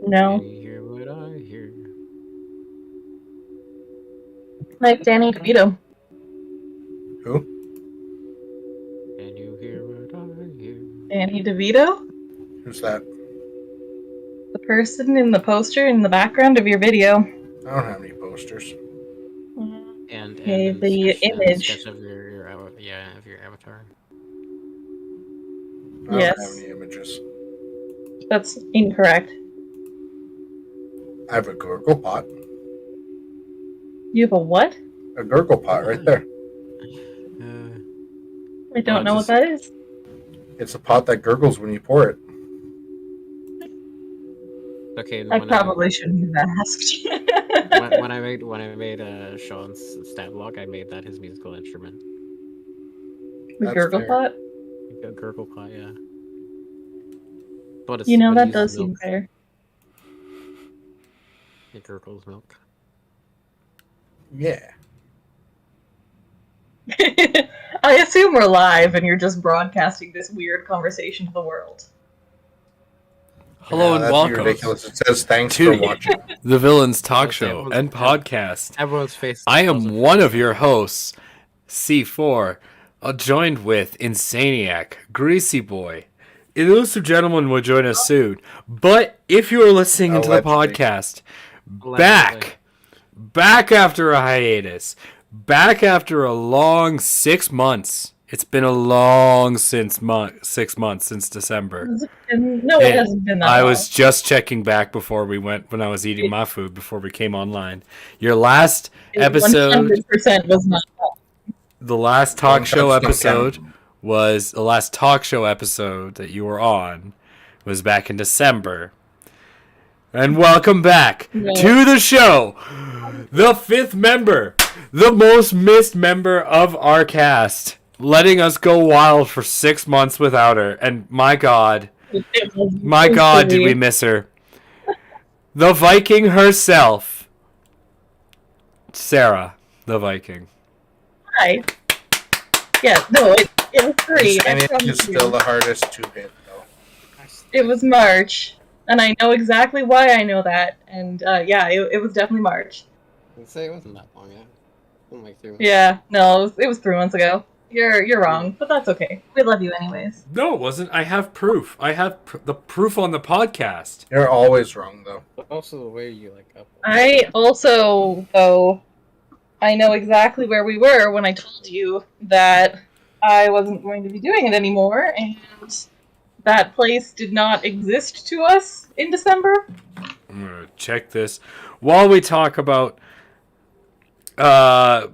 No. Can you hear what I hear? Like Danny DeVito. Who? Can you hear what I hear? Danny DeVito? Who's that? The person in the poster in the background of your video. I don't have any posters. And Okay, in the sketch image. of your avatar. I don't have Yes, any images. that's incorrect. I have a gurgle pot. You have a what? A gurgle pot right there. I don't know what just- that is. It's a pot that gurgles when you pour it. Okay, I probably shouldn't have asked. when I made Sean's stat block, I made that his musical instrument. The That's gurgle fair. pot? A gurgle pot, yeah. But You know, but it that uses does seem milk. fair. It gurgles milk. Yeah. I assume we're live and you're just broadcasting this weird conversation to the world. Hello and that'd be welcome ridiculous. It says thanks to for watching. the Villains Talk Okay, Show everyone's- and podcast. Everyone's face. I am one of your hosts, C4, joined with Insaniac, Greasy Boy. Elusive Gentleman will join us soon. But if you are listening into the Allegedly. podcast, back after a hiatus, back after a long 6 months. It's been a long 6 months since December. No, it And hasn't been that I long. was just checking back before we went, when I was eating my food before we came online. Your last It episode, 100% was not. the last talk Long show shots don't episode count. was the last talk show episode that you were on was back in December. And welcome back No. to the show, the fifth member, the most missed member of our cast, letting us go wild for 6 months without her. And my God, my God, did we miss her. The Viking herself, Sarah, the Viking. Hi. Yeah, no, it was three. I And it promise is you. still the hardest to hit, though. It was March, and I know exactly why I know that. And yeah, it was definitely March. I'd say it wasn't that long, yeah. Wasn't like 3 months. Yeah, no, it was 3 months ago. You're wrong, but that's okay. We love you anyways. No, it wasn't. I have proof. I have the proof on the podcast. You're always wrong, though. But also the way you like up. I also, though, I know exactly where we were when I told you that I wasn't going to be doing it anymore, and that place did not exist to us in December. I'm gonna check this while we talk about our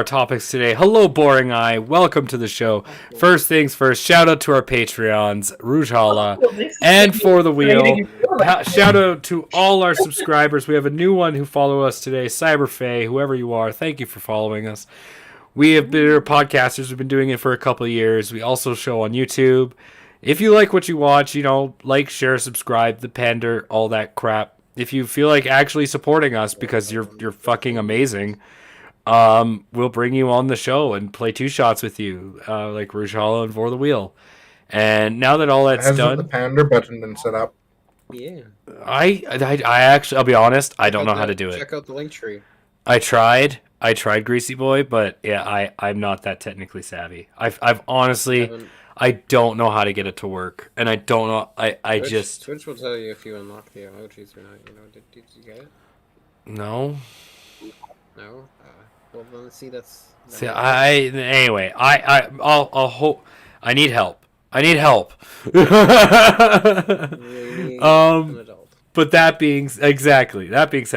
topics today. Hello, Boring Eye. Welcome to the show. First things first, shout out to our Patreons, Rujala, and For the Wheel. Shout out to all our subscribers. We have a new one who follow us today, Cyberfay, whoever you are. Thank you for following us. We have been podcasters. We've been doing it for a couple of years. We also show on YouTube. If you like what you watch, like, share, subscribe, the pander, all that crap. If you feel like actually supporting us because you're fucking amazing, we'll bring you on the show and play two shots with you, like Rujala and For the Wheel. And now that all that's Has the done, pander button been set up? Yeah. I actually, I'll be honest, I don't know how to do it. Check out the link tree. I tried Greasy Boy, but yeah, I'm not that technically savvy. I've honestly, Haven't- I don't know how to get it to work, and I don't know. I Twitch, just Twitch will tell you if you unlock the emojis or not. Did you get it? no. No. Well, then see that's. See, anyway, I'll hope. I need help. I need help. Really an adult. But that being said,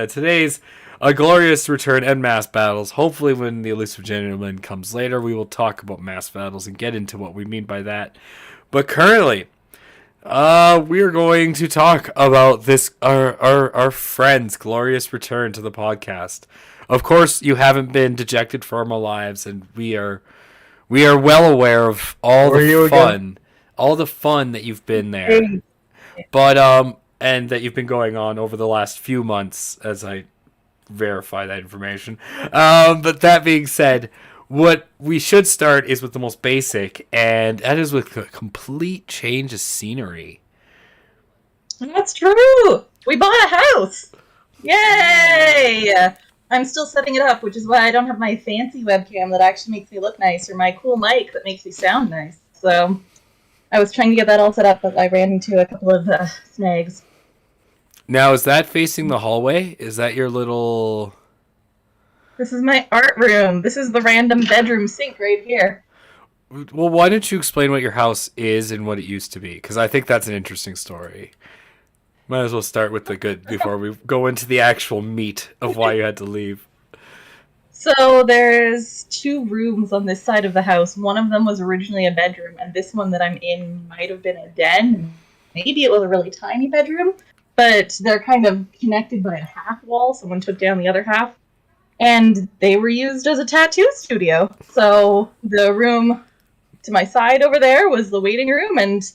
today's a glorious return and mass battles. Hopefully, when the Elusive Gentleman comes later, we will talk about mass battles and get into what we mean by that. But currently, we are going to talk about this our friend's glorious return to the podcast. Of course, you haven't been dejected from our lives, and we are well aware of all the fun that you've been there. But and that you've been going on over the last few months, as I verify that information. But that being said, what we should start is with the most basic, and that is with a complete change of scenery. That's true! We bought a house! Yay! I'm still setting it up, which is why I don't have my fancy webcam that actually makes me look nice, or my cool mic that makes me sound nice. So, I was trying to get that all set up, but I ran into a couple of snags. Now, is that facing the hallway? Is that your little... This is my art room. This is the random bedroom sink right here. Well, why don't you explain what your house is and what it used to be? Because I think that's an interesting story. Might as well start with the good before we go into the actual meat of why you had to leave. So there's 2 rooms on this side of the house. One of them was originally a bedroom, and this one that I'm in might have been a den. Maybe it was a really tiny bedroom, but they're kind of connected by a half wall. Someone took down the other half, and they were used as a tattoo studio. So the room to my side over there was the waiting room, and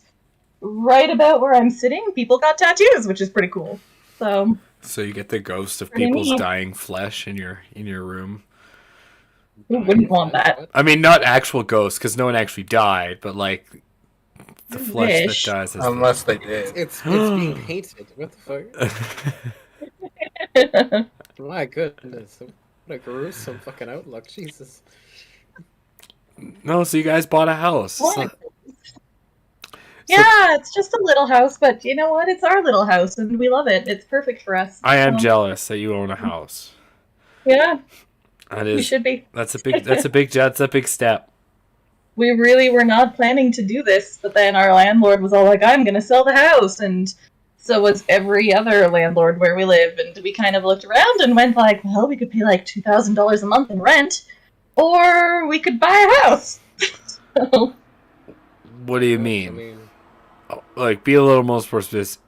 right about where I'm sitting, people got tattoos, which is pretty cool. So you get the ghost of Pretty people's neat. dying flesh in your room. who wouldn't want that? I mean, not actual ghosts, because no one actually died, but like the I flesh wish. that dies. Is Unless they did. It's being painted. What the fuck? My goodness. What a gruesome fucking outlook. Jesus. No, so you guys bought a house. What? Yeah, it's just a little house, but you know what? It's our little house, and we love it. It's perfect for us. I am So, jealous that you own a house. Yeah, That we is should be. that's a big step. We really were not planning to do this, but then our landlord was all like, I'm going to sell the house, and so was every other landlord where we live, and we kind of looked around and went like, well, we could pay like $2,000 a month in rent, or we could buy a house. So, What do you I mean? mean, Like, be a little more specific.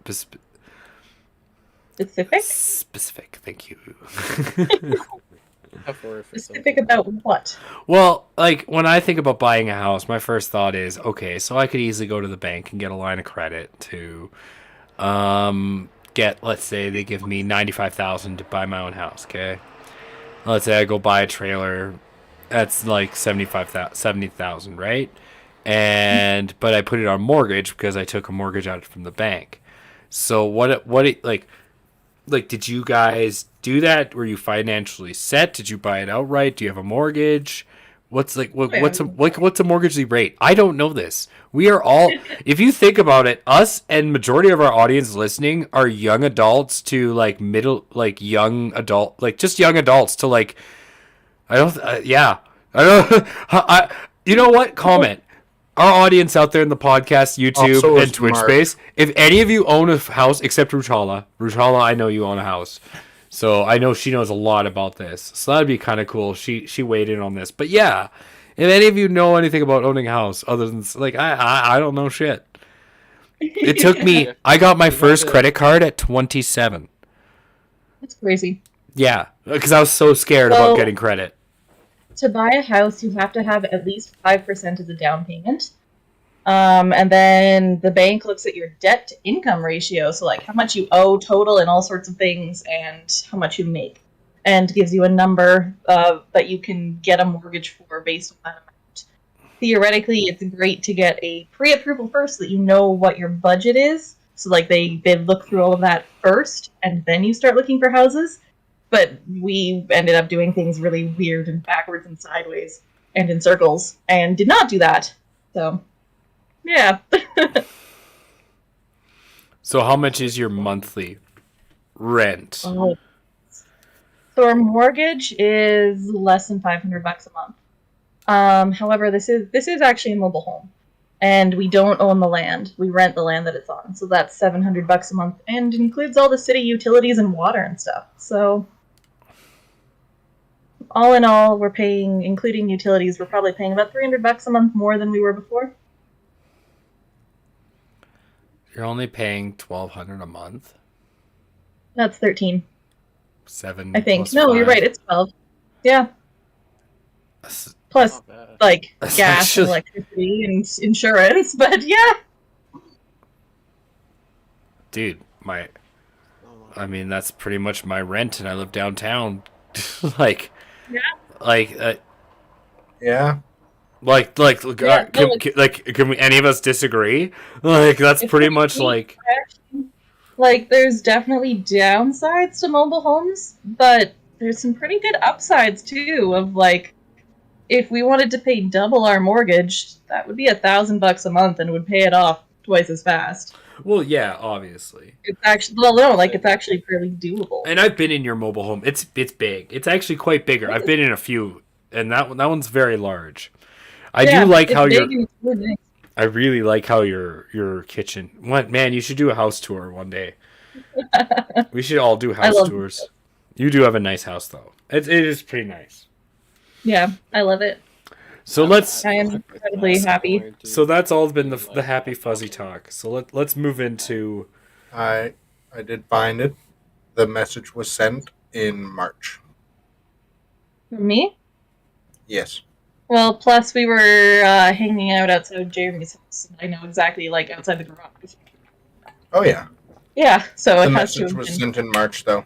specific? Thank you. tough word for Specific something. about what? Well, like when I think about buying a house, my first thought is, okay, so I could easily go to the bank and get a line of credit to get, let's say they give me $95,000 to buy my own house, okay? Let's say I go buy a trailer, that's like $70,000, right? And but I put it on mortgage because I took a mortgage out from the bank. So like did you guys do that? Were you financially set? Did you buy it outright? Do you have a mortgage? What's a mortgage rate? I don't know this. We are all, if you think about it, us and majority of our audience listening are young adults to like young adult, like just young adults to like, I don't, yeah, I don't, you know what? Comment. Our audience out there in the podcast, YouTube, Also is and Twitch Mark. space, if any of you own a house, except Ruchala, I know you own a house. So I know she knows a lot about this. So that'd be kind of cool. She weighed in on this. But yeah, if any of you know anything about owning a house, other than, like, I don't know shit. It took me, I got my first credit card at 27. That's crazy. Yeah, because I was so scared about Well- getting credit. To buy a house, you have to have at least 5% as a down payment. And then the bank looks at your debt to income ratio, so like how much you owe total and all sorts of things, and how much you make, and gives you a number that you can get a mortgage for based on that amount. Theoretically, it's great to get a pre-approval first, so that you know what your budget is. So like they look through all of that first, and then you start looking for houses. But we ended up doing things really weird and backwards and sideways and in circles, and did not do that. So, yeah. So how much is your monthly rent? Oh. So our mortgage is less than $500 a month. However, this is actually a mobile home, and we don't own the land. We rent the land that it's on. So that's $700 a month, and includes all the city utilities and water and stuff. So, all in all, we're paying, including utilities, we're probably paying about $300 a month more than we were before. You're only paying $1,200 a month. That's 13, 7. I think. plus No, you're 5. right. It's 12. Yeah. That's- Plus, Not bad. like, That's gas actually- and electricity and insurance. But yeah. Dude, Oh my I mean, that's pretty much my rent, and I live downtown. like, Yeah. like, Yeah. like, Yeah, no, can we, any of us disagree? Like, that's It's pretty not much me. like, Like, there's definitely downsides to mobile homes, but there's some pretty good upsides too. Of like, if we wanted to pay double our mortgage, that would be $1,000 a month and would pay it off twice as fast. Well, yeah, obviously. It's actually, well, no, like it's actually fairly doable. And I've been in your mobile home. It's big. It's actually quite bigger. I've been in a few, and that one's very large. I do like how your. I really like how your kitchen. What, man? You should do a house tour one day. We should all do house tours. It. You do have a nice house, though. It is pretty nice. Yeah, I love it. So let's. I am incredibly happy. So that's all been the happy fuzzy talk. So let's move into. I did find it. The message was sent in March. For me? Yes. Well, plus we were hanging out outside Jeremy's house. I know exactly, like, outside the garage. Oh yeah. Yeah, so The it has to message have was been sent in March, though.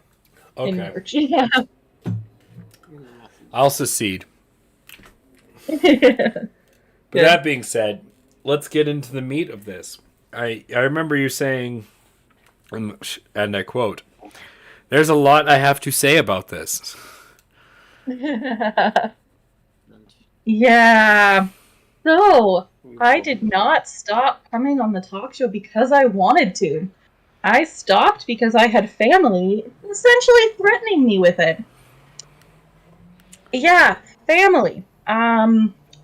in Okay. March. Yeah. I'll secede. But Yeah. that being said, let's get into the meat of this. I remember you saying, and I quote, "There's a lot I have to say about this." Yeah. So, I did not stop coming on the talk show because I wanted to. I stopped because I had family essentially threatening me with it. Yeah, family.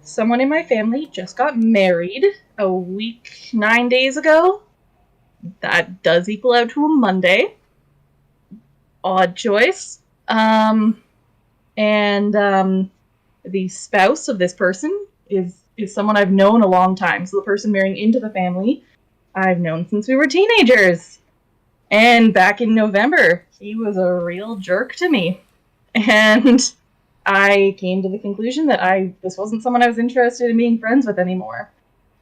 Someone in my family just got married a week, 9 days ago. That does equal out to a Monday. Odd choice. The spouse of this person is someone I've known a long time. So the person marrying into the family, I've known since we were teenagers. And back in November, he was a real jerk to me. And I came to the conclusion that this wasn't someone I was interested in being friends with anymore.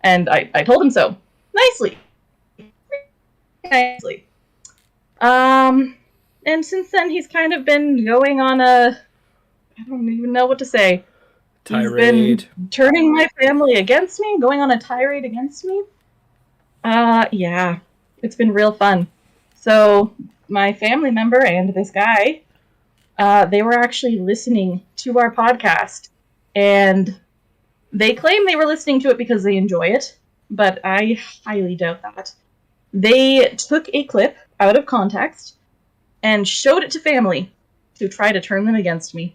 And I told him so. Nicely. Nicely. And since then he's kind of been going on I don't even know what to say. Tirade. He's been turning my family against me, going on a tirade against me. Yeah. It's been real fun. So, my family member and this guy, they were actually listening to our podcast, and they claim they were listening to it because they enjoy it, but I highly doubt that. They took a clip out of context and showed it to family to try to turn them against me,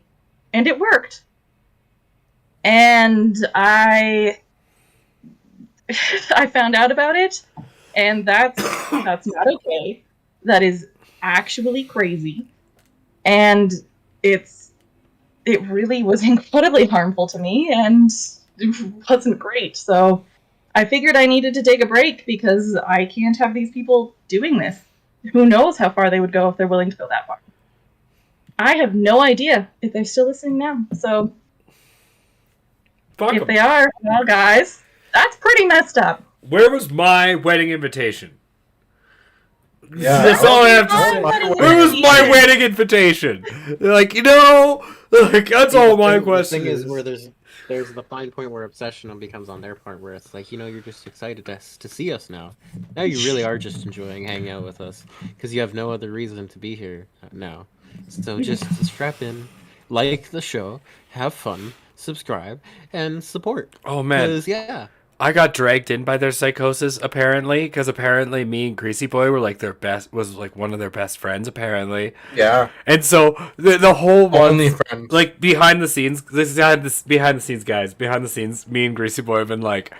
and it worked. And I found out about it, and that's not okay. That is actually crazy. And it really was incredibly harmful to me, and it wasn't great. So I figured I needed to take a break because I can't have these people doing this. Who knows how far they would go if they're willing to go that far. I have no idea if they're still listening now. So Fuck if 'em. they are, well, guys, that's pretty messed up. Where was my wedding invitation? Yeah. That's all I have to Oh, say. my Where was my wedding invitation? Like, that's all my The question thing is where there's the fine point where obsession becomes on their part, where it's like, you're just excited to see us now. Now you really are just enjoying hanging out with us because you have no other reason to be here now. So just strap in, like the show, have fun, subscribe, and support. Oh man, 'Cause, yeah. I got dragged in by their psychosis apparently, because apparently me and Greasy Boy were like one of their best friends apparently, Yeah. and so the whole Only month, friends. like behind the scenes, behind the scenes, guys, behind the scenes, me and Greasy Boy have been like,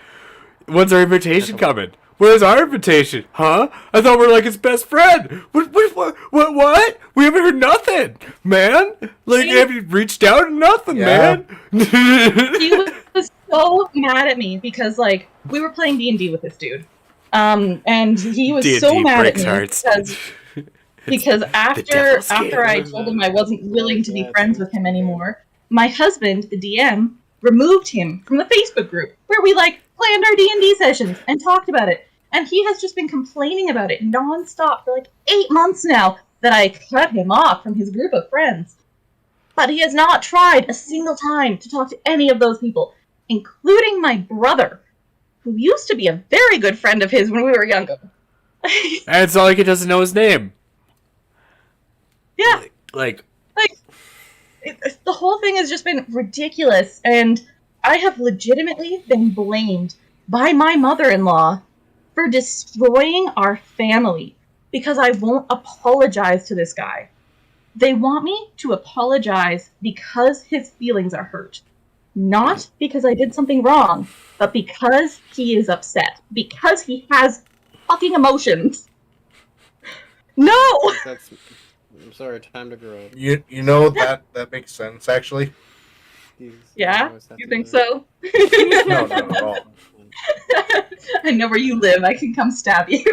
when's our invitation coming? Where's our invitation? Huh? I thought we were like his best friend. What? We haven't heard nothing, man. Like, have you reached out? Nothing, Yeah. man. He was so mad at me because, like, we were playing D&D with this dude. And he was D&D so mad at breaks me hearts. because after devil's game. I told him I wasn't willing to be friends with him anymore, my husband, the DM, removed him from the Facebook group where we, like, planned our D&D sessions and talked about it. And he has just been complaining about it nonstop for like 8 months now that I cut him off from his group of friends. But he has not tried a single time to talk to any of those people, including my brother, who used to be a very good friend of his when we were younger. And it's not like he doesn't know his name. Yeah, Like, the whole thing has just been ridiculous, and I have legitimately been blamed by my mother-in-law for destroying our family because I won't apologize to this guy. They want me to apologize because his feelings are hurt. Not because I did something wrong, but because he is upset. Because he has fucking emotions. No! That's. I'm sorry. Time to grow up. You know that makes sense actually. Jeez, Yeah? always have You to think do it. so? No, not at all. I know where you live. I can come stab you.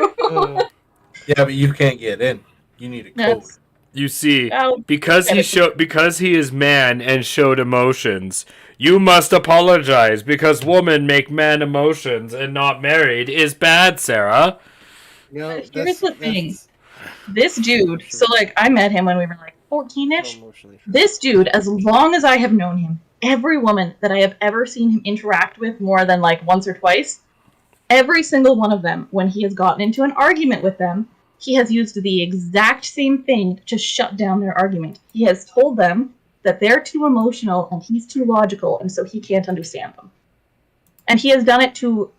Yeah, but you can't get in. You need a code. That's, you see, oh, because he is man and showed emotions, you must apologize because women make man emotions and not married is bad, Sarah. You know, But here's the thing. that's this dude, so like I met him when we were like 14-ish. so emotionally true. This dude, as long as I have known him, every woman that I have ever seen him interact with more than like once or twice, every single one of them, when he has gotten into an argument with them, he has used the exact same thing to shut down their argument. He has told them that they're too emotional and he's too logical, and so he can't understand them. And he has done it to...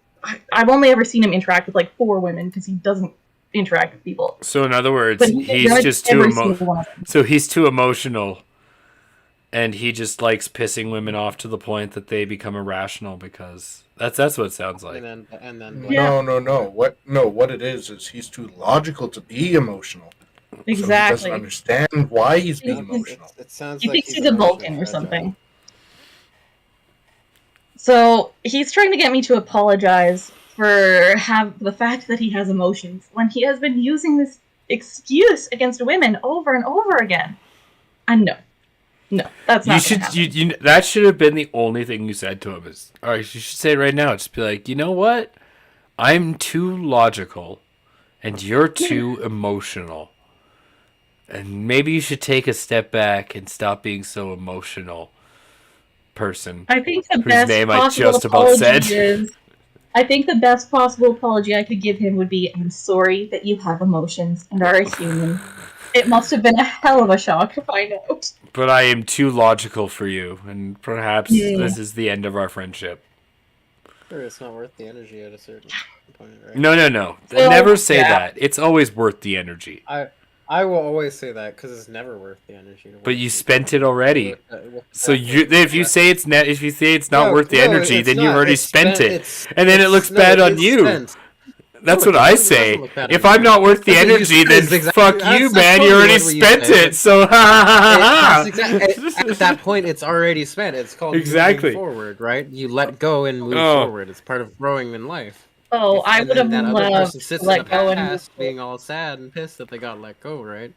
I've only ever seen him interact with like 4 women because he doesn't interact with people. So in other words, But he's just too every single one of them. So he's too emotional, and he just likes pissing women off to the point that they become irrational because that's what it sounds like. And then Yeah. No. What it is he's too logical to be emotional. So he Exactly. doesn't understand why he's being It- emotional. It sounds He like thinks he's a Vulcan or emotionally something. So he's trying to get me to apologize for the fact that he has emotions when he has been using this excuse against women over and over again. And no, that's not. You should you that should have been the only thing you said to him. Is all right. You should say it right now. Just be like, you know what? I'm too logical, and you're too emotional. And maybe you should take a step back and stop being so emotional, person. I think the whose best name I possible just about apology said. is. I think the best possible apology I could give him would be, "I'm sorry that you have emotions and are a human. It must have been a hell of a shock to find out." But I am too logical for you, and perhaps Yeah. this is the end of our friendship. Sure, it's not worth the energy at a certain point, right? No. So, Never say yeah. that. It's always worth the energy. I will always say that because it's never worth the energy. To But you spent it already. So if if you say it's not worth the energy, then you've already It's spent it, it's- and then it it's- looks no, bad on it's you. spent. That's No, what it I doesn't say. look bad If on I'm you. not worth the That's what you energy, said. then It's exactly- fuck that's- you, that's man. You totally already what you spent said. it. So That's at that point, it's already spent. It's called Exactly. moving forward, right? You let go and move Oh. forward. It's part of growing in life. Oh, I And would then have that other loved person to sits in let the go and move past, forward. being all sad and pissed that they got let go, right?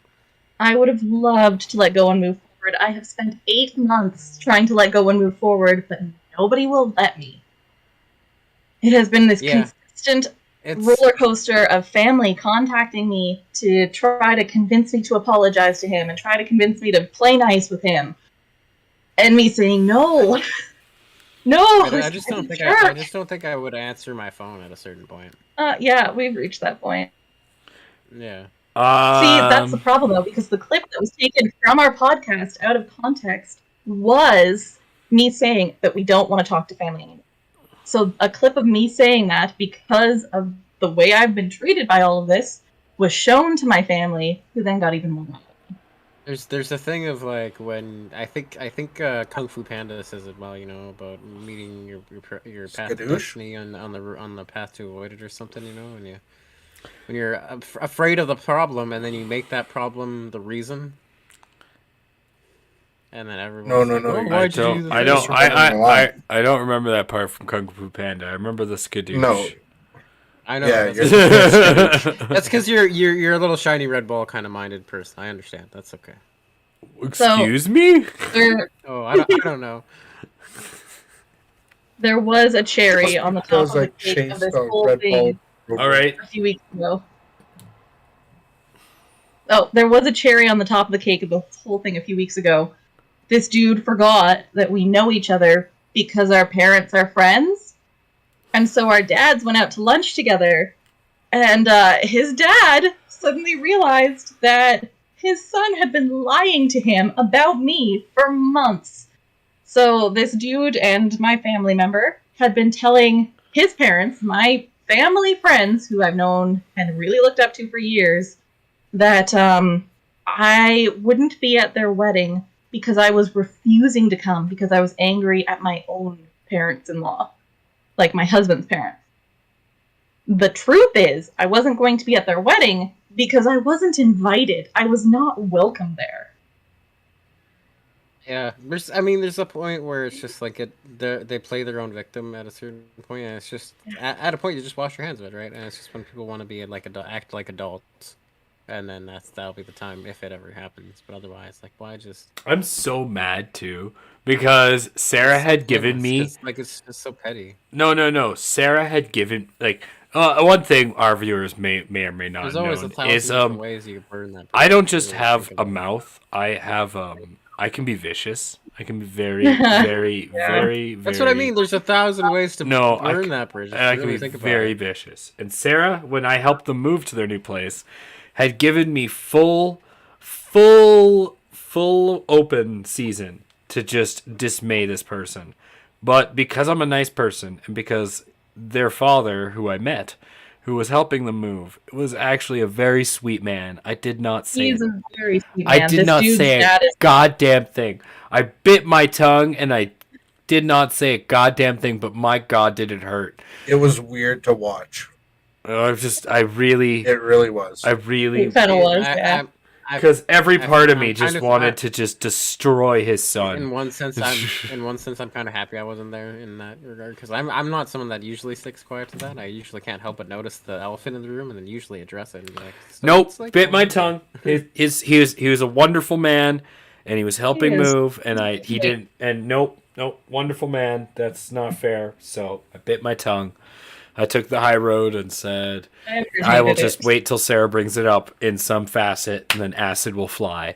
I would have loved to let go and move forward. I have spent 8 months trying to let go and move forward, but nobody will let me. It has been this Yeah. consistent It's roller coaster of family contacting me to try to convince me to apologize to him and try to convince me to play nice with him, and me saying no. No, I just don't think I just don't think I would answer my phone at a certain point. Yeah, we've reached that point. Yeah. See, that's the problem though, because the clip that was taken from our podcast out of context was me saying that we don't want to talk to family anymore. So a clip of me saying that because of the way I've been treated by all of this was shown to my family, who then got even more mad. There's a thing of like when I think Kung Fu Panda says it well, you know, about meeting your path to Skadoosh? destiny on the path to avoid it or something, you know, when you're afraid of the problem and then you make that problem the reason, and then everyone No, like, no, oh, I why'd you do I this?" don't. I don't remember that part from Kung Fu Panda. I remember the skadoosh. No. I know. Yeah, That's because you're a little shiny red ball kind of minded person. I understand. That's okay. Excuse me. Oh, I don't know. There was a cherry on the That top was of the like cake chase of this a whole red thing ball. All right. a few weeks ago. Oh, there was a cherry on the top of the cake of the whole thing a few weeks ago. This dude forgot that we know each other because our parents are friends. And so our dads went out to lunch together. And his dad suddenly realized that his son had been lying to him about me for months. So this dude and my family member had been telling his parents, my family friends, who I've known and really looked up to for years, that I wouldn't be at their wedding because I was refusing to come because I was angry at my own parents-in-law, like my husband's parents. The truth is, I wasn't going to be at their wedding because I wasn't invited. I was not welcome there. Yeah, there's a point where it's just like they play their own victim at a certain point, and it's just at a point you just wash your hands of it, right? And it's just when people want to be like act like adults, and then that'll be the time if it ever happens. But otherwise, like, why just? I'm so mad too because Sarah had given me it's just so petty. No. Sarah had given one thing our viewers may or may not There's know always is different ways you can burn that. I don't just really have think a about it. mouth. I have I can be vicious. I can be very, very, very. That's what I mean. There's 1,000 ways to burn that bridge. I can be very vicious. And Sarah, when I helped them move to their new place, had given me full open season to just dismay this person. But because I'm a nice person and because their father, who I met, who was helping them move, was actually a very sweet man. I did not say He's a very sweet man. I did not say a goddamn thing. I bit my tongue and I did not say a goddamn thing, but my God, did it hurt. It was weird to watch. I really It really was. It kind of was, yeah. Because every part of me just wanted to just destroy his son. In one sense, I'm kind of happy I wasn't there in that regard because I'm not someone that usually sticks quiet to that. I usually can't help but notice the elephant in the room and then usually address it. And be like, nope, bit my tongue. He was a wonderful man, and he was helping move, and he didn't. And nope, wonderful man. That's not fair. So I bit my tongue. I took the high road and said, I will just wait till Sarah brings it up in some facet, and then acid will fly.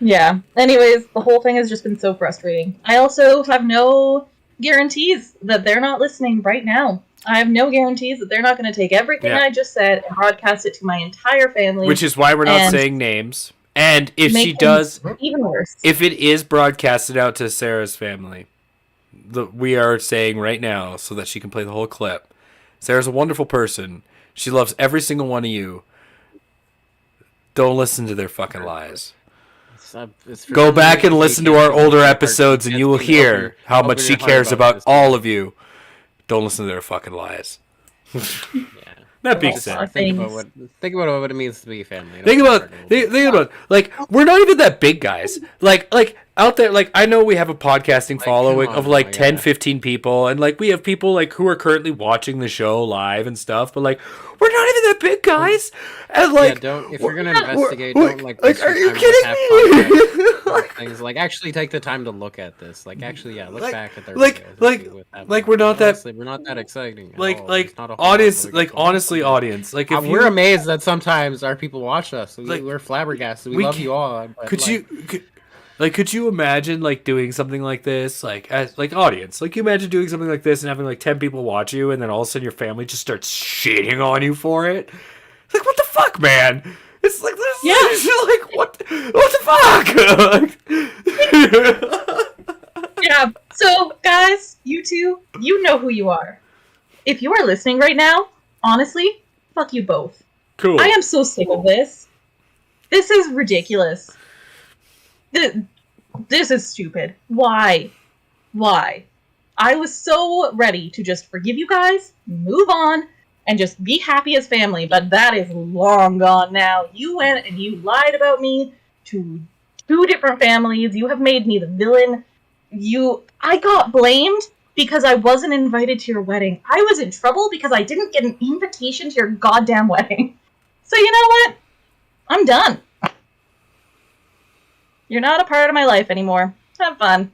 Yeah. Anyways, the whole thing has just been so frustrating. I also have no guarantees that they're not listening right now. I have no guarantees that they're not going to take everything I just said and broadcast it to my entire family. Which is why we're not saying names. And if she does, even worse. If it is broadcasted out to Sarah's family, we are saying right now so that she can play the whole clip. Sarah's a wonderful person. She loves every single one of you. Don't listen to their fucking lies. Go back and listen to our older episodes and you will hear how much she cares about all of you. Don't listen to their fucking lies. That being said, think about what it means to be family. Think about like we're not even that big, guys. Like out there, like I know we have a podcasting following of like 10, 15 people, and like we have people like who are currently watching the show live and stuff, but like we're not even that big, guys. And like, if you're gonna investigate, don't like are you kidding me? Things like actually take the time to look at this. Like actually, look back at their like we're not that. We're not that exciting. Like audience, like honestly, audience, like if we're amazed that sometimes our people watch us. We're flabbergasted. We love you all. But could you imagine like doing something like this, like as like audience, like you imagine doing something like this and having like 10 people watch you, and then all of a sudden your family just starts shitting on you for it? Like what the fuck, man? It's like this. Yeah. Like what the fuck? Yeah. So guys, you two, you know who you are. If you are listening right now, honestly, fuck you both. Cool. I am so sick of this. This is ridiculous. This is stupid. Why? I was so ready to just forgive you guys, move on, and just be happy as family, but that is long gone now. You went and you lied about me to 2 different families. You have made me the villain. I got blamed because I wasn't invited to your wedding. I was in trouble because I didn't get an invitation to your goddamn wedding. So you know what? I'm done. You're not a part of my life anymore. Have fun.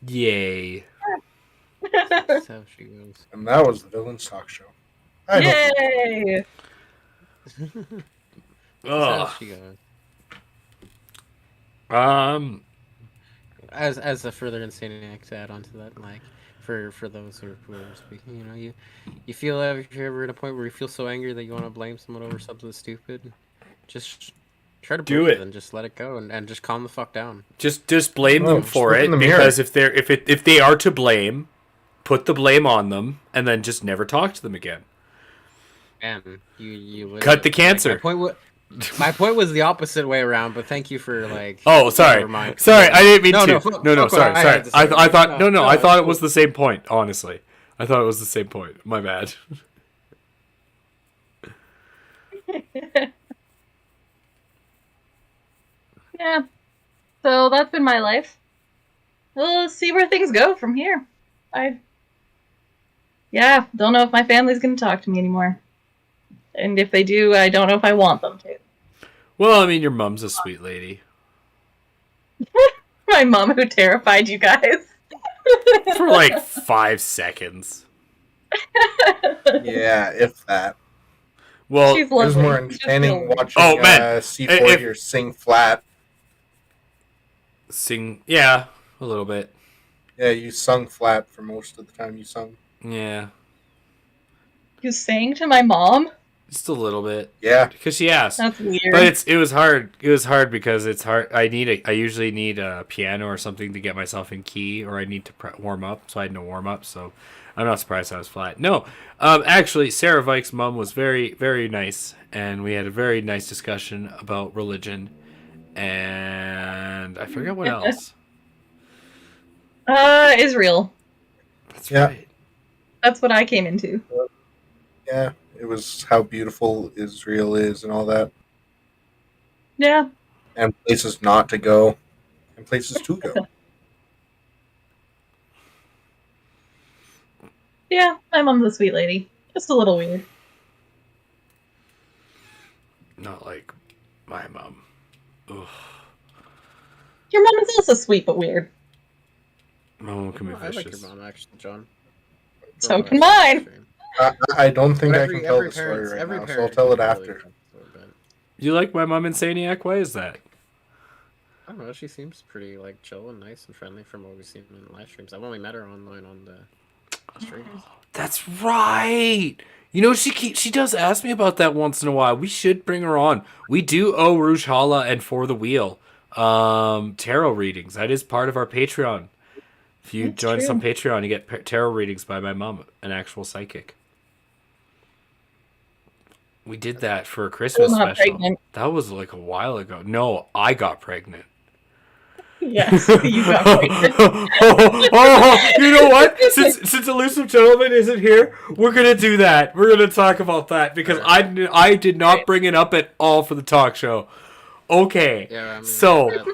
Yay. That's how she goes. And that was the Villains Talk Show. Yay! That's how she goes. as a further insaniac to add on to that, like for those who are speaking, you feel if you're ever at a point where you feel so angry that you want to blame someone over something stupid, just try to Do breathe it. and just let it go and just calm the fuck down. Just blame them Just for look it, in the mirror. because if they are to blame, put the blame on them and then just never talk to them again. And you Cut the cancer. My point was the opposite way around, but thank you for like. Oh, sorry. never mind. Sorry, I didn't mean to. No, fuck what sorry. I had to say. I thought I thought it it's was cool. the same point, honestly. I thought it was the same point. My bad. Yeah. So that's been my life. We'll see where things go from here. Yeah, don't know if my family's gonna talk to me anymore. And if they do, I don't know if I want them to. Well, I mean, your mom's a sweet lady. My mom who terrified you guys. For like 5 seconds. Yeah, if that. Well, She's It was lovely. more She's just entertaining lovely. watching Oh, man. C4 If- here sing flat. yeah, a little bit. Yeah, you sung flat for most of the time you sung. Yeah, You sang to my mom? just a little bit. Yeah. Because she asked. That's weird. But it was hard. It was hard because it's hard. I usually need a piano or something to get myself in key, or I need to warm up. So I had no warm up. So I'm not surprised I was flat. No, actually, Sarah Vikes' mom was very, very nice, and we had a very nice discussion about religion, and I forgot what else. Israel. That's Yeah. right. That's what I came into. Yeah. It was how beautiful Israel is and all that. Yeah. And places not to go. And places to go. Yeah, my mom's a sweet lady. Just a little weird. Not like my mom. Ugh. Your mom is also sweet but weird. My mom can be I like vicious. your mom actually, John. So can mine. I don't think But I can tell the story right now, so I'll tell it after. You like my mom Insaniac? Why is that? I don't know. She seems pretty like chill and nice and friendly from what we've seen in the live streams. I've only met her online on the streams. That's right. You know, she does ask me about that once in a while. We should bring her on. We do owe Rouge Hala and For the Wheel tarot readings. That is part of our Patreon. If you That's join us on true. Patreon, you get tarot readings by my mom, an actual psychic. We did that for a Christmas Still not special. pregnant. That was like a while ago. No, I got pregnant. Yes, you got pregnant. You know what? Since Elusive Gentleman isn't here, we're gonna do that. We're gonna talk about that because I did not bring it up at all for the talk show. Okay, Yeah, I mean, so it's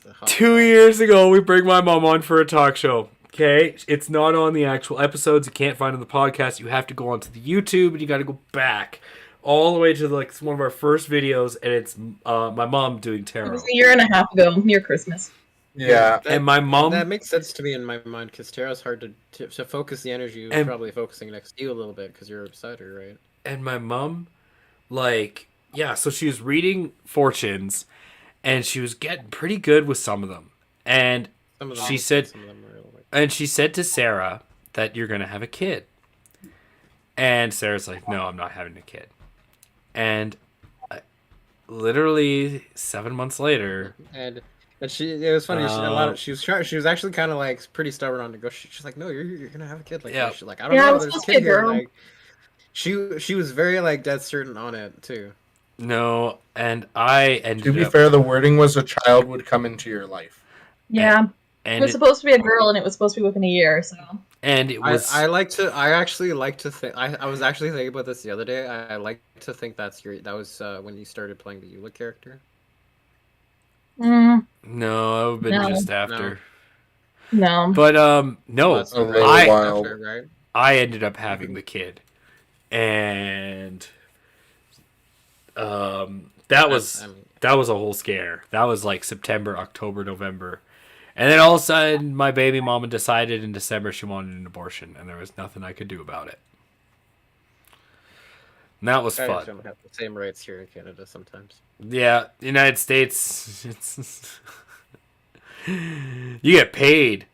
a hot 2 years ago we bring my mom on for a talk show. Okay, it's not on the actual episodes. You can't find it on the podcast. You have to go onto the YouTube and you got to go back all the way to like one of our first videos, and it's my mom doing It tarot. was a year and a half ago, near Christmas. Yeah. That- And my mom, That makes sense to me in my mind because tarot's hard to focus the energy. You're And- probably focusing next to you a little bit because you're beside her, right? and my mom, like, yeah, so she was reading fortunes, and she was getting pretty good with some of them. And Some of them, She said- some of them are like, she said to Sarah that you're gonna have a kid. And Sarah's like, no, I'm not having a kid. And literally 7 months later, and it was funny. She was actually kind of like pretty stubborn on negotiation. She's like, no, you're gonna have a kid. Like, Yeah. she's like, I don't Yeah, I know, was there's a supposed to kid be a here. girl. Like, she was very like dead certain on it too. no, and I ended To be up, fair, the wording was a child would come into your life. Yeah, it and was supposed to be a girl, and it was supposed to be within a year. So it was I actually like to think. I was actually thinking about this the other day. I like to think that was when you started playing the Eula character. mm, no, it would have been No. just after. no. But no, That's a little I- while. after, right? I ended up having the kid, and that was I mean, that was a whole scare. That was like September, October, November, and then all of a sudden, my baby mama decided in December she wanted an abortion, and there was nothing I could do about it. And that was guys fun. don't have the same rights here in Canada sometimes. Yeah, United States. It's You get paid.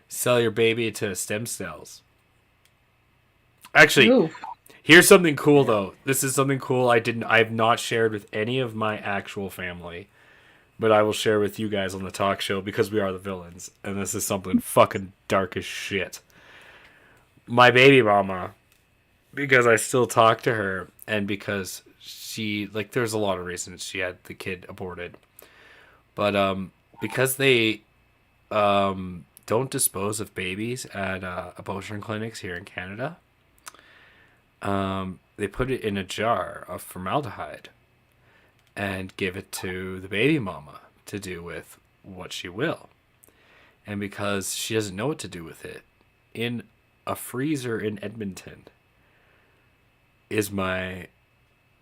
Sell your baby to stem cells. Actually, Ooh. here's something cool though. This is something cool I've not shared with any of my actual family, but I will share with you guys on the talk show because we are the villains, and this is something fucking dark as shit. My baby mama, because I still talk to her, and because she, like, there's a lot of reasons she had the kid aborted, but because they don't dispose of babies at abortion clinics here in Canada. They put it in a jar of formaldehyde and give it to the baby mama to do with what she will. And because she doesn't know what to do with it, in a freezer in Edmonton is my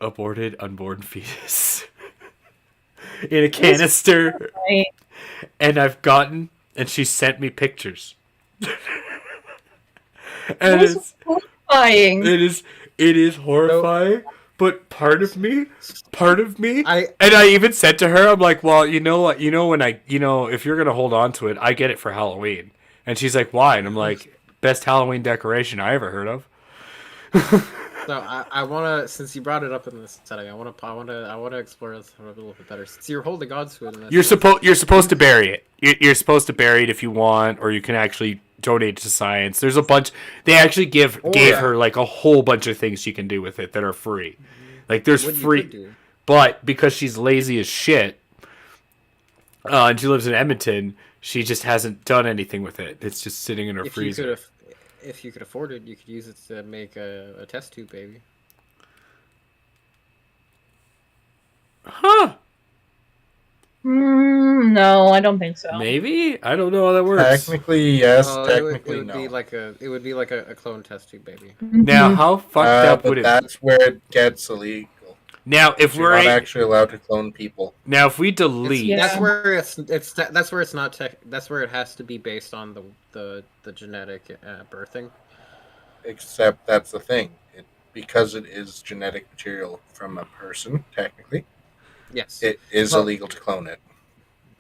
aborted unborn fetus in a canister. Right. And and she sent me pictures. That And was horrifying. it is horrifying, but part of me, I and I even said to her, I'm like, well, you know what, if you're gonna hold on to it, I get it for Halloween. And she's like, why? And I'm like, best Halloween decoration I ever heard of. No, I want to. Since you brought it up in this setting, I want to explore this a little bit better. Since you're holding on to it, You're supposed to bury it. You're supposed to bury it if you want, or you can actually donate to science. There's a bunch. They actually gave her like a whole bunch of things she can do with it that are free. Like there's What you free, could do. but because she's lazy as shit, and she lives in Edmonton, she just hasn't done anything with it. It's just sitting in her freezer. If you could afford it, you could use it to make a test tube baby. Huh? No, I don't think so. Maybe, I don't know how that works. Technically, yes. Well, technically, it would no. be like a clone test tube baby. Now, how fucked up but would it? that's where it gets illegal. Now, if You're we're not actually allowed to clone people. now, if we delete, Yeah. That's where that's where it's not tech. That's where it has to be based on the genetic birthing. Except that's the thing. Because it is genetic material from a person, technically, Yes, it is Well- illegal to clone it.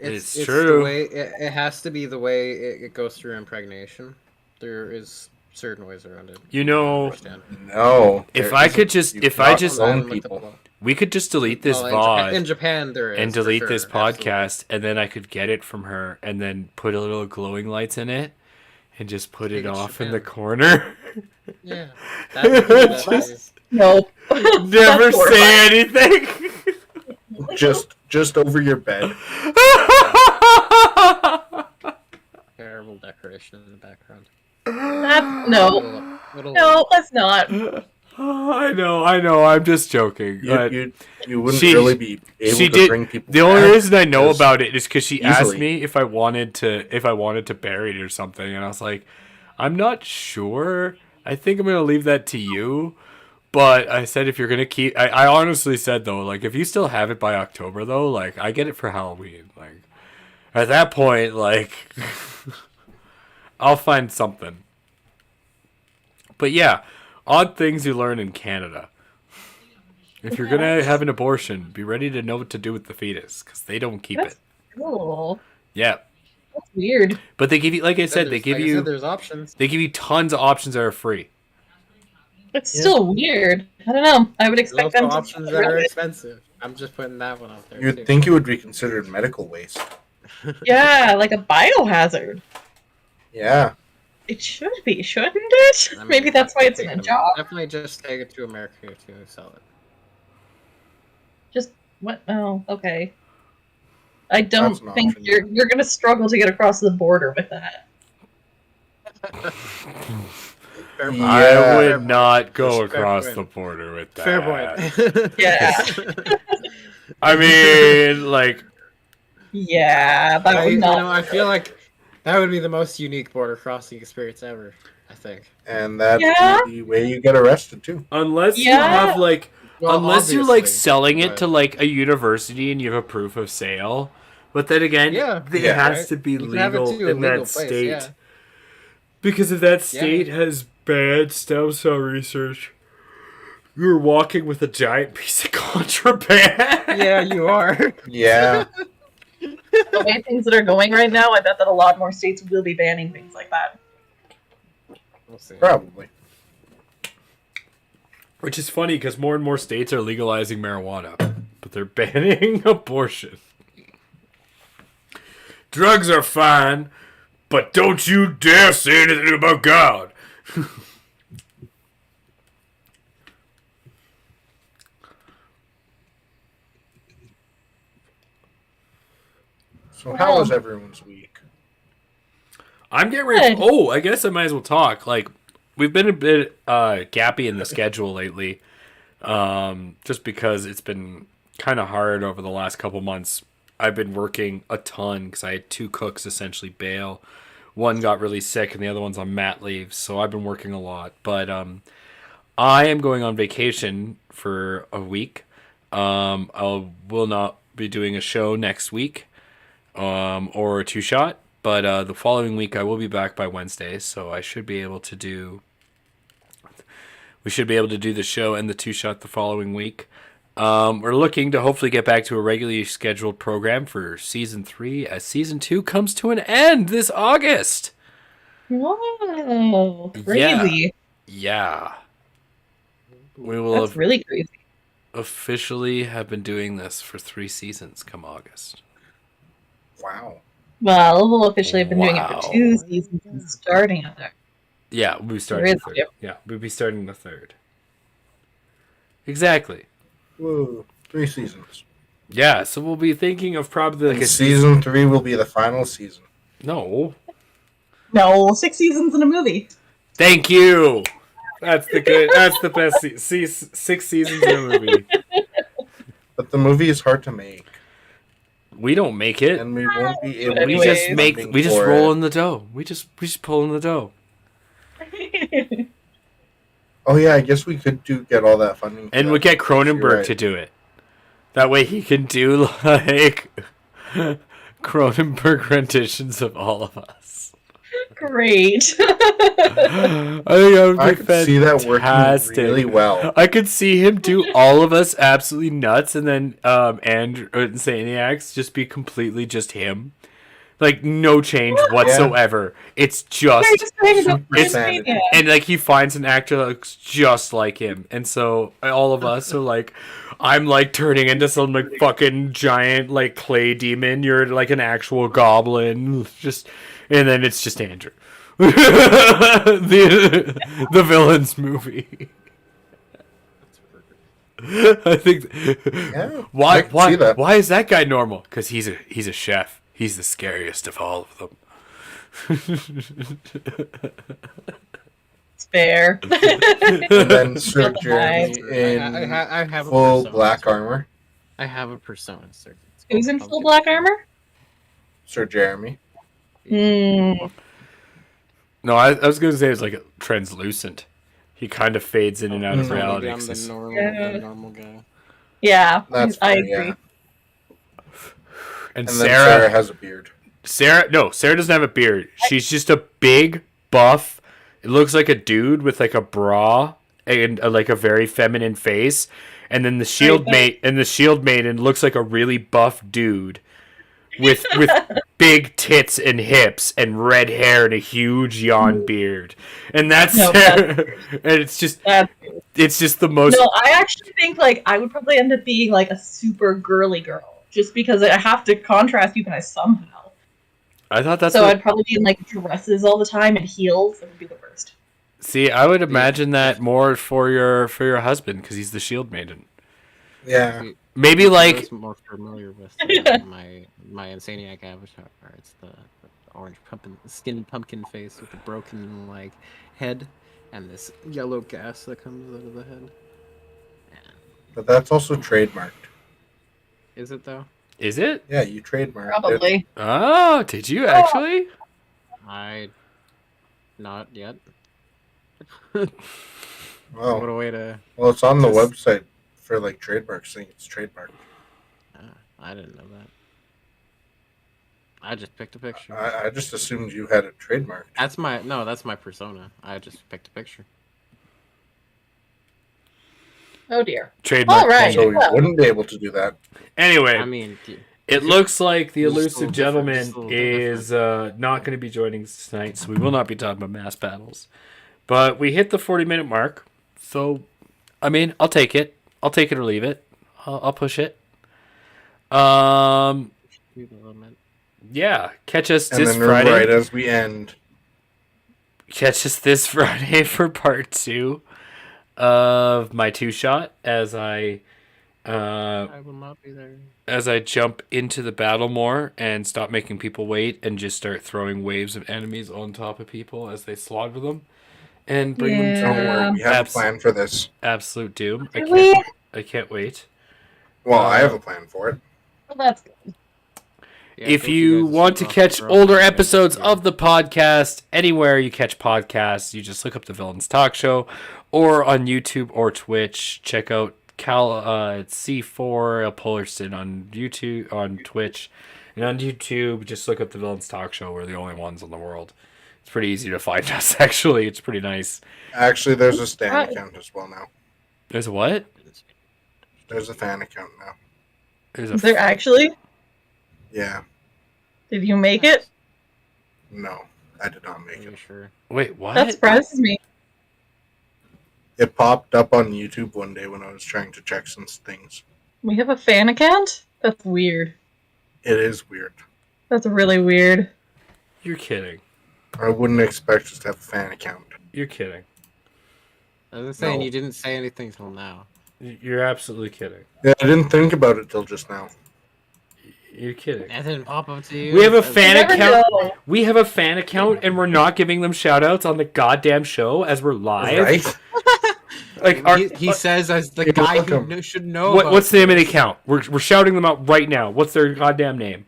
It's the true. way it has to be the way it goes through impregnation. There is certain ways around it. You know, I understand. No. If there I isn't. could just- You if I cannot just- clone Like the people. blow. we could just delete this Well, VOD in Japan, there is and for delete sure, this absolutely. podcast, and then I could get it from her, and then put a little glowing lights in it, and just put it Take it to off in the Japan. corner. Yeah, that's Nope. Never That's horrifying. say anything. Just over your bed. terrible decoration in the background. No, no, let's not. I know. I'm just joking. but You wouldn't she- really be able she to did- bring people the only back reason I know because- about it is because she asked easily. me if I wanted to bury it or something, and I was like, I'm not sure. I think I'm gonna leave that to you. But I said if you're gonna keep, I honestly said though, like if you still have it by October though, like I get it for Halloween. Like at that point, like I'll find something. But yeah, odd things you learn in Canada. If you're gonna have an abortion, be ready to know what to do with the fetus because they don't keep That's it. cool. Yeah, That's weird. but they give you, like I said, they give you there's options. they give you tons of options that are free. It's still weird. I don't know. I would There's expect also them to. options that are expensive. I'm just putting that one out there. You'd too. think it would be considered medical waste. Yeah, like a biohazard. Yeah. It should be, shouldn't it? I mean, Maybe that's why it's in a jar. Definitely just take it to America to sell it. Just what? Oh, okay. I don't That's an think option. you're gonna struggle to get across the border with that. Fair point. Yeah. I would not go Fair across point. the border with that. Fair point. Yeah. I mean, like, Yeah, that I, would you not. know, I feel like that would be the most unique border crossing experience ever. I think. And that's Yeah. the way you get arrested too. unless you Yeah. have like, Well, unless you're like obviously, selling it but- to like a university and you have a proof of sale. But then again, Yeah, it yeah, has right? to be You can have it legal to a in that legal place, state. yeah. Because if that state has bad stem cell research, you're walking with a giant piece of contraband. Yeah, you are. Yeah. The way things that are going right now, I bet that a lot more states will be banning things like that. We'll see. Probably. Which is funny because more and more states are legalizing marijuana, but they're banning abortion. Drugs are fine, but don't you dare say anything about God. So how was everyone's week? I'm getting ready. Good. Oh, I guess I might as well talk. Like, we've been a bit gappy in the schedule lately, just because it's been kind of hard over the last couple months. I've been working a ton because I had 2 cooks essentially bail. One got really sick and the other one's on mat leave, so I've been working a lot. But I am going on vacation for a week. I will not be doing a show next week, or a 2-shot. But the following week I will be back by Wednesday, so I should be able to do. We should be able to do the show and the 2-shot the following week. We're looking to hopefully get back to a regularly scheduled program for season 3, as season 2 comes to an end this August. Whoa, crazy. Yeah. We will That's really crazy. officially have been doing this for 3 seasons come August. Wow. Well, we'll officially have been doing it Wow. for 2 seasons and starting it there. Yeah, we'll be starting There the is third. a difference. Yeah, we'll be starting the 3rd. Exactly. Whoa. 3 seasons. Yeah, so we'll be thinking of probably like And a season 3 will be the final season. No. No, 6 seasons in a movie. Thank you. That's the good. That's the best. 6 seasons in a movie. But the movie is hard to make, We don't make it. and we won't be able. But to We anyways. just make. funding We just for roll it. in the dough. We just pull in the dough. Oh yeah, I guess we could get all that funding. for And that. we get Cronenberg You're right. to do it. That way he can do like Cronenberg renditions of all of us. Great. I think that would be I could see that working fantastic. really well. I could see him do all of us absolutely nuts, and then Andrew Insaniacs just be completely just him, like no change whatsoever. It's just They're just trying to go for Insanity. Insania. and like he finds an actor that looks just like him, and so all of us are like, I'm like turning into some like fucking giant like clay demon. You're like an actual goblin, just, and then it's just Andrew, the villain's movie. I think. Yeah, I Why? can see that. Why is that guy normal? Because he's a chef. He's the scariest of all of them. It's fair. And then Sir Got the Jeremy vibes. in I have a full persona, black sir. armor. I have a persona, sir. It's Who's called in full Pumpkin. black armor? Sir Jeremy. Hmm. No, I was gonna say it's like translucent. He kind of fades in and out of Oh, reality. Maybe I'm 'cause the normal, Yeah. the normal guy. Yeah, That's I fair, agree. yeah. and And then Sarah, Sarah has a beard. Sarah doesn't have a beard. She's just a big buff. It looks like a dude with like a bra and like a very feminine face. And then the shield maiden looks like a really buff dude with big tits and hips and red hair and a huge yawn beard. And that's No, Sarah. And it's just the most. No, I actually think like I would probably end up being like a super girly girl, just because I have to contrast you guys somehow. I thought that's So what, I'd probably be in like dresses all the time and heels. It would be the worst. see. I would imagine that more for your husband because he's the shield maiden. Yeah. Maybe I like was more familiar with my Insaniac avatar. It's the orange skinned pumpkin face with the broken like head and this yellow gas that comes out of the head. But that's also trademarked. Is it though? is it? Yeah, you trademarked it. Probably. Oh, did you actually? Not yet. Wow. What a way to. Well, it's on the Just- website for like trademarks saying it's trademarked. I didn't know that. I just picked a picture. I just assumed you had it trademarked. That's my persona. I just picked a picture. Oh dear. Trademark. All right. So we well. wouldn't be able to do that. Anyway, I mean, It looks like the Just a elusive little different, gentleman just a little bit is not going to be joining us tonight, so we will not be talking about mass battles. But we hit the 40-minute mark, so I mean, I'll take it. I'll take it or leave it. I'll push it. Yeah, catch us And this then Friday. right as we end, Catch us this Friday for part 2 of my 2-shot I will not be there. as I jump into the battle more and stop making people wait and just start throwing waves of enemies on top of people as they slaughter them and bring them don't to worry, we have Abs- a plan for this. absolute doom. Do I can't wait. Well, I have a plan for it. Well, that's good. Yeah, If thank you guys want so to much catch for all older the episodes ideas. of the podcast, anywhere you catch podcasts, you just look up the Villains Talk Show, or on YouTube or Twitch. Check out it's C4 Pullerson on YouTube, on Twitch, and on YouTube, just look up the Villains Talk Show. We're the only ones in the world. It's pretty easy to find us. Actually, it's pretty nice. Actually, there's a Stan Right. account as well now. There's a what? There's a fan account now. There's a Is there actually? Yeah. Did you make it? No, I did not make Are you it. sure? wait, what? That surprises me. It popped up on YouTube one day when I was trying to check some things. We have a fan account? That's weird. It is weird. That's really weird. You're kidding. I wouldn't expect us to have a fan account. You're kidding. I was saying No. you didn't say anything till now. You're absolutely kidding. Yeah, I didn't think about it till just now. You're kidding. That didn't pop up to you. We have a I- fan You never account. know. We have a fan account, and we're not giving them shout-outs on the goddamn show as we're live. Right? Like, our, He says as the You're guy welcome. who should know. what's the name of the this. account? We're shouting them out right now. What's their goddamn name?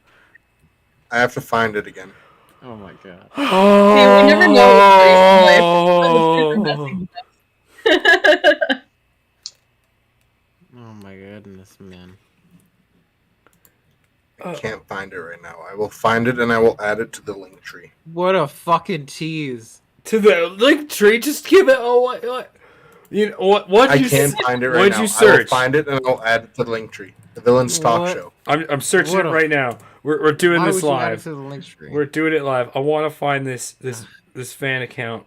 I have to find it again. Oh my god. Hey, we never know what's messing with us. Oh my goodness, man. I can't find it right now. I will find it and I will add it to the link tree. What a fucking tease. To the link tree, just give it. Oh, what? You know what? I You can't s- find it right what'd now. you I search? will find it and I'll add it to the link tree. The Villains Talk What? Show. I'm searching What it a- right now. We're doing Why this would you add it live. to the link tree? We're doing it live. I want to find this fan account.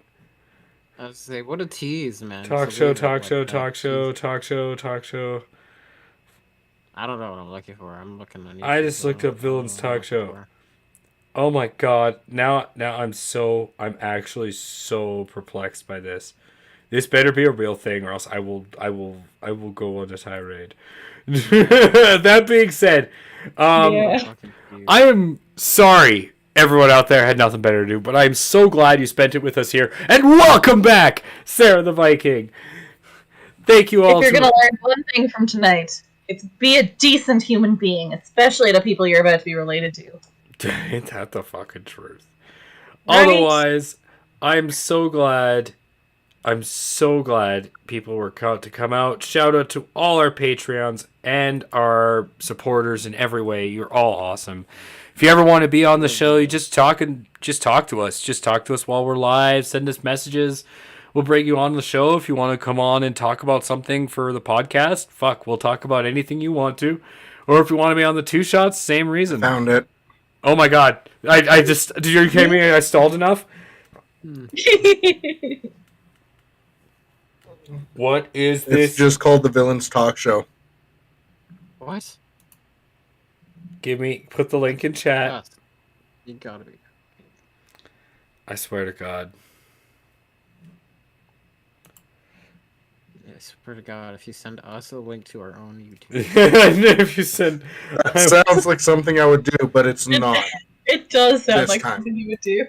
I was say, what a tease, man. Talk To show, leave it talk like show, that. talk show, Jesus. talk show, talk show. I don't know what I'm looking for. I'm looking on. I YouTube, just but looked I up don't Villains know what I'm Talk looking Show. for. Oh my god! Now I'm actually so perplexed by this. This better be a real thing, or else I will go on a tirade. That being said, Yeah. Fucking tease. I am sorry everyone out there had nothing better to do, but I'm so glad you spent it with us here, and welcome back, Sarah the Viking. Thank you all. If you're so gonna learn one thing from tonight, it's be a decent human being, especially to people you're about to be related to. Ain't that the fucking truth? Right? Otherwise, I'm so glad people were to come out. Shout out to all our Patreons and our supporters in every way. You're all awesome. If you ever want to be on the show, you just talk to us. Just talk to us while we're live. Send us messages. We'll bring you on the show if you want to come on and talk about something for the podcast. Fuck, we'll talk about anything you want to. Or if you want to be on the 2 shots, same reason. Found it. Oh my god. I just did you hear me? I stalled enough? What is this? It's just called the Villains Talk Show. What? Put the link in chat. Yes. You gotta be. I swear to god. I swear to God, if you send us a link to our own YouTube. If you send That sounds like something I would do, but it's not. It does sound This like time. something you would do.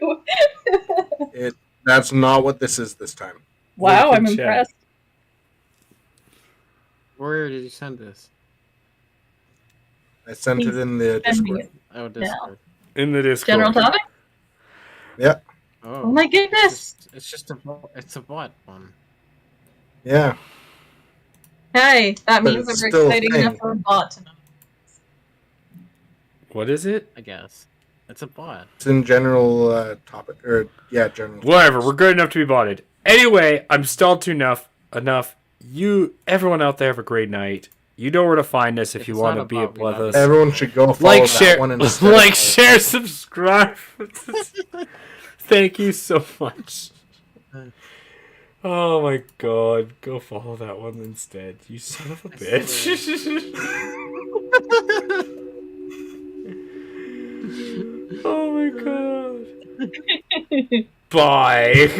That's not what this is this time. Wow, Link I'm in chat. impressed. Where did you send this? I sent it in the Sending Discord. it. Oh, Discord. in the Discord. General topic? Oh, Oh my goodness. It's just a bot one. Yeah. Hey, that But means it's that we're still a exciting thing. enough for a bot to know. What is it? I guess. It's a bot. It's in general topic. General. Whatever, topics. we're good enough to be botted. Anyway, I'm stalled to enough. You everyone out there have a great night. You know where to find us if If you it's want not to be about up me, with not us. me. Everyone should go follow Like, that share, one instead. like, share, subscribe. Thank you so much. Oh my god, go follow that one instead. You son of a bitch. Oh my god. Bye.